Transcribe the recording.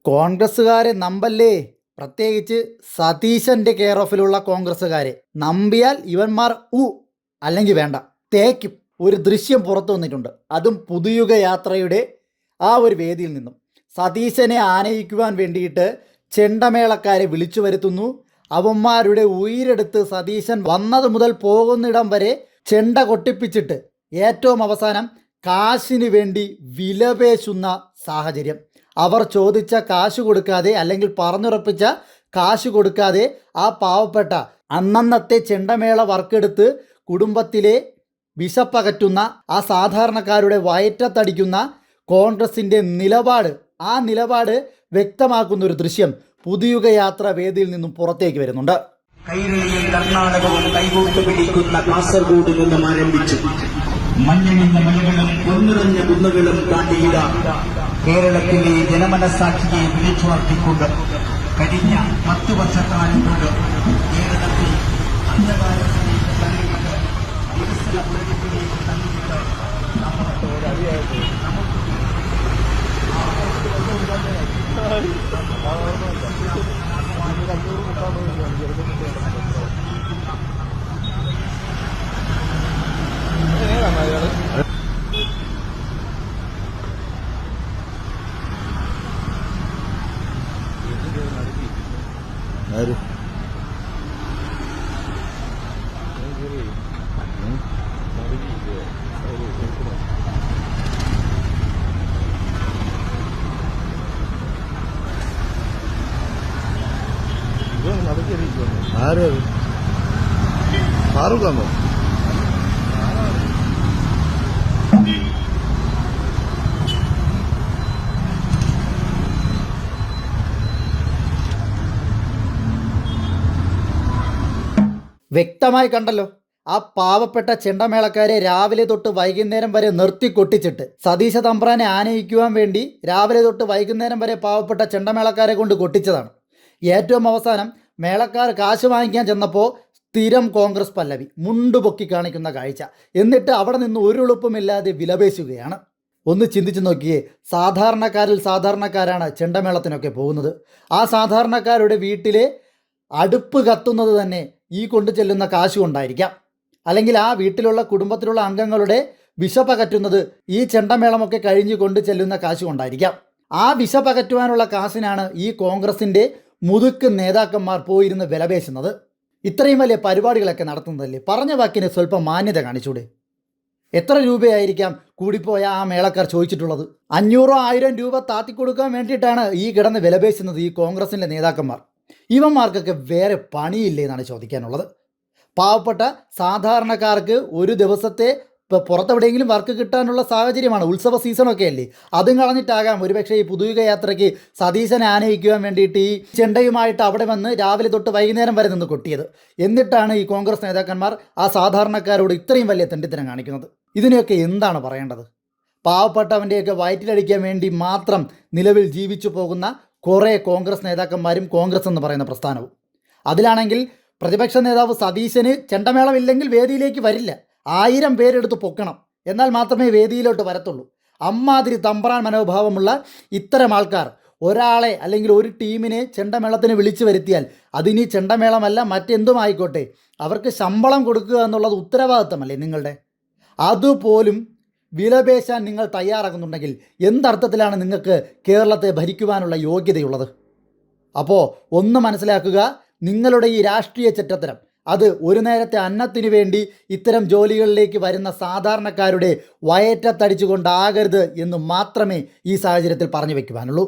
കോൺഗ്രസ്സുകാരെ നമ്പല്ലേ, പ്രത്യേകിച്ച് സതീശന്റെ കെയർ ഓഫിലുള്ള കോൺഗ്രസ്സുകാരെ നമ്പിയാൽ ഇവന്മാർ അല്ലെങ്കിൽ വേണ്ട തേക്കും. ഒരു ദൃശ്യം പുറത്തു വന്നിട്ടുണ്ട്, അതും പുതുയുഗ യാത്രയുടെ ആ ഒരു വേദിയിൽ നിന്നും. സതീശനെ ആനയിക്കുവാൻ വേണ്ടിയിട്ട് ചെണ്ടമേളക്കാരെ വിളിച്ചു വരുത്തുന്നു. അവന്മാരുടെ ഉയിരെടുത്ത് സതീശൻ വന്നത് മുതൽ പോകുന്നിടം വരെ ചെണ്ട കൊട്ടിപ്പിച്ചിട്ട് ഏറ്റവും അവസാനം കാശിന് വേണ്ടി വിലപേശുന്ന സാഹചര്യം. അവർ ചോദിച്ച കാശ് കൊടുക്കാതെ, അല്ലെങ്കിൽ പറഞ്ഞുറപ്പിച്ച കാശ് കൊടുക്കാതെ ആ പാവപ്പെട്ട അന്നന്നത്തെ ചെണ്ടമേള വർക്കെടുത്ത് കുടുംബത്തിലെ വിശപ്പകറ്റുന്ന ആ സാധാരണക്കാരുടെ വയറ്റത്തടിക്കുന്ന കോൺഗ്രസിൻ്റെ നിലപാട്, ആ നിലപാട് വ്യക്തമാക്കുന്ന ഒരു ദൃശ്യം പുതുയുഗ യാത്ര വേദിയിൽ നിന്നും പുറത്തേക്ക് വരുന്നുണ്ട്. കൈരളിയും കർണാടകവും കൈകോർത്ത് പിടിക്കുന്ന കാസർഗോഡ് നിന്നും ആരംഭിച്ചു മഞ്ഞണിഞ്ഞ മലകളും ഒന്നിറഞ്ഞ കുന്നുകളും താണ്ടിയിട കേരളത്തിലെ ജനമനസാക്ഷിയെ വിളിച്ചുണർത്തിക്കൊണ്ട് കഴിഞ്ഞ 10 വർഷക്കാലം കൊണ്ട് കേരളത്തിൽ അന്ധകാരത്തിലേക്ക് തള്ളിയിട്ട് വികസന പ്രഗതിയിലേക്ക് തള്ളിയിട്ട് ഫാറൂഖാണോ? വ്യക്തമായി കണ്ടല്ലോ, ആ പാവപ്പെട്ട ചെണ്ടമേളക്കാരെ രാവിലെ തൊട്ട് വൈകുന്നേരം വരെ നിർത്തി കൊട്ടിച്ചിട്ട് സതീശ തമ്പ്രാനെ ആനയിക്കുവാൻ വേണ്ടി രാവിലെ തൊട്ട് വൈകുന്നേരം വരെ പാവപ്പെട്ട ചെണ്ടമേളക്കാരെ കൊണ്ട് കൊട്ടിച്ചതാണ്. ഏറ്റവും അവസാനം മേളക്കാർ കാശ് വാങ്ങിക്കാൻ ചെന്നപ്പോൾ സ്ഥിരം കോൺഗ്രസ് പല്ലവി മുണ്ടു പൊക്കി കാണിക്കുന്ന കാഴ്ച. എന്നിട്ട് അവിടെ നിന്ന് ഒരു എളുപ്പമില്ലാതെ വിലപേശുകയാണ്. ഒന്ന് ചിന്തിച്ചു നോക്കിയേ, സാധാരണക്കാരിൽ സാധാരണക്കാരാണ് ചെണ്ടമേളത്തിനൊക്കെ പോകുന്നത്. ആ സാധാരണക്കാരുടെ വീട്ടിലെ അടുപ്പ് കത്തുന്നത് തന്നെ ഈ കൊണ്ടു ചെല്ലുന്ന കാശ് കൊണ്ടായിരിക്കാം, അല്ലെങ്കിൽ ആ വീട്ടിലുള്ള കുടുംബത്തിലുള്ള അംഗങ്ങളുടെ വിശപ്പകറ്റുന്നത് ഈ ചെണ്ടമേളമൊക്കെ കഴിഞ്ഞ് കൊണ്ടു ചെല്ലുന്ന കാശ് കൊണ്ടായിരിക്കാം. ആ വിശപ്പകറ്റുവാനുള്ള കാശിനാണ് ഈ കോൺഗ്രസിൻ്റെ മുതുക്ക് നേതാക്കന്മാർ പോയിരുന്ന് വിലപേശുന്നത്. ഇത്രയും വലിയ പരിപാടികളൊക്കെ നടത്തുന്നതല്ലേ, പറഞ്ഞ വാക്കിന് സ്വല്പം മാന്യത കാണിച്ചൂടെ? എത്ര രൂപയായിരിക്കാം കൂടിപ്പോയ ആ മേളക്കാർ ചോദിച്ചിട്ടുള്ളത്? 500-1000 രൂപ താത്തിക്കൊടുക്കാൻ വേണ്ടിയിട്ടാണ് ഈ കിടന്ന് വിലപേശുന്നത് ഈ കോൺഗ്രസിൻ്റെ നേതാക്കന്മാർ. ഇവന്മാർക്കൊക്കെ വേറെ പണിയില്ലേ എന്നാണ് ചോദിക്കാനുള്ളത്. പാവപ്പെട്ട സാധാരണക്കാർക്ക് ഒരു ദിവസത്തെ പുറത്തെവിടെയെങ്കിലും വർക്ക് കിട്ടാനുള്ള സാഹചര്യമാണ്, ഉത്സവ സീസണൊക്കെ അല്ലേ, അതും കളഞ്ഞിട്ടാകാം ഒരുപക്ഷെ ഈ പുതുയുഗ യാത്രയ്ക്ക് സതീശനെ ആനയിക്കുവാൻ വേണ്ടിയിട്ട് ഈ ചെണ്ടയുമായിട്ട് അവിടെ വന്ന് രാവിലെ തൊട്ട് വൈകുന്നേരം വരെ നിന്ന് കൊട്ടിയത്. എന്നിട്ടാണ് ഈ കോൺഗ്രസ് നേതാക്കന്മാർ ആ സാധാരണക്കാരോട് ഇത്രയും വലിയ തെണ്ടിത്തരം കാണിക്കുന്നത്. ഇതിനെയൊക്കെ എന്താണ് പറയേണ്ടത്? പാവപ്പെട്ടവൻ്റെയൊക്കെ വയറ്റിലടിക്കാൻ വേണ്ടി മാത്രം നിലവിൽ ജീവിച്ചു പോകുന്ന കുറേ കോൺഗ്രസ് നേതാക്കന്മാരും കോൺഗ്രസ് എന്ന് പറയുന്ന പ്രസ്ഥാനവും. അതിലാണെങ്കിൽ പ്രതിപക്ഷ നേതാവ് സതീശന് ചെണ്ടമേളമില്ലെങ്കിൽ വേദിയിലേക്ക് വരില്ല. 1000 പേരെടുത്ത് പൊക്കണം, എന്നാൽ മാത്രമേ വേദിയിലോട്ട് വരത്തുള്ളൂ. അമ്മാതിരി തമ്പ്രാൻ മനോഭാവമുള്ള ഇത്തരം ആൾക്കാർ ഒരാളെ അല്ലെങ്കിൽ ഒരു ടീമിനെ ചെണ്ടമേളത്തിന് വിളിച്ചു വരുത്തിയാൽ അതിനി ചെണ്ടമേളമല്ല മറ്റെന്തും ആയിക്കോട്ടെ, അവർക്ക് ശമ്പളം കൊടുക്കുക എന്നുള്ളത് ഉത്തരവാദിത്തമല്ലേ നിങ്ങളുടെ? അതുപോലും വിലപേശാൻ നിങ്ങൾ തയ്യാറാകുന്നുണ്ടെങ്കിൽ എന്തർത്ഥത്തിലാണ് നിങ്ങൾക്ക് കേരളത്തെ ഭരിക്കുവാനുള്ള യോഗ്യതയുള്ളത്? അപ്പോൾ ഒന്ന് മനസ്സിലാക്കുക, നിങ്ങളുടെ ഈ രാഷ്ട്രീയ ചെറ്റത്തരം അത് ഒരു നേരത്തെ അന്നത്തിനു വേണ്ടി ഇത്തരം ജോലികളിലേക്ക് വരുന്ന സാധാരണക്കാരുടെ വയറ്റത്തടിച്ചുകൊണ്ടാകരുത് എന്ന് മാത്രമേ ഈ സാഹചര്യത്തിൽ പറഞ്ഞു വയ്ക്കുവാനുള്ളൂ.